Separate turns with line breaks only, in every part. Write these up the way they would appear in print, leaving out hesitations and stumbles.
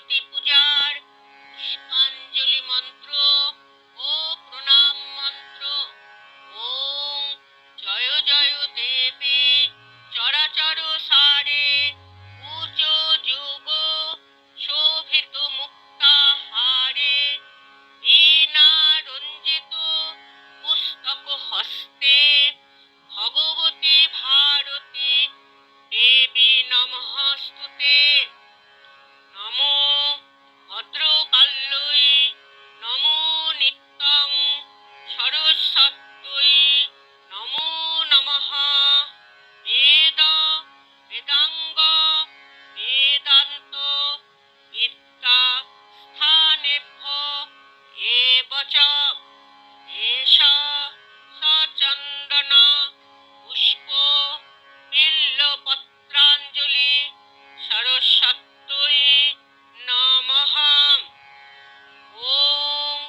সরস্বতী পূজার পুষ্পাঞ্জলি মন্ত্র ও প্রণাম মন্ত্র। ওম জয় জয় দেবী চরাচর সারে উচ যুগ শোভিত মুক্তাহারে বীণা রঞ্জিত পুস্তক হস্তে ভগবতী ভারতী দেবী নমস্তুতে। নমো ভদ্রকাল্যৈ নমো নিত্যং সরস্বত্যৈ নমো নমঃ। বেদ বেদাঙ্গ বেদান্ত বিদ্যা স্থানেভ্য এব চ এষ সচন্দন পুষ্প বিল্বপত্রাঞ্জলি সরস্বত্যৈ নমঃ। ওম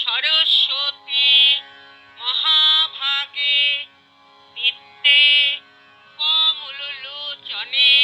সরস্বতী মহাভাগে বিদ্যে কমললোচনে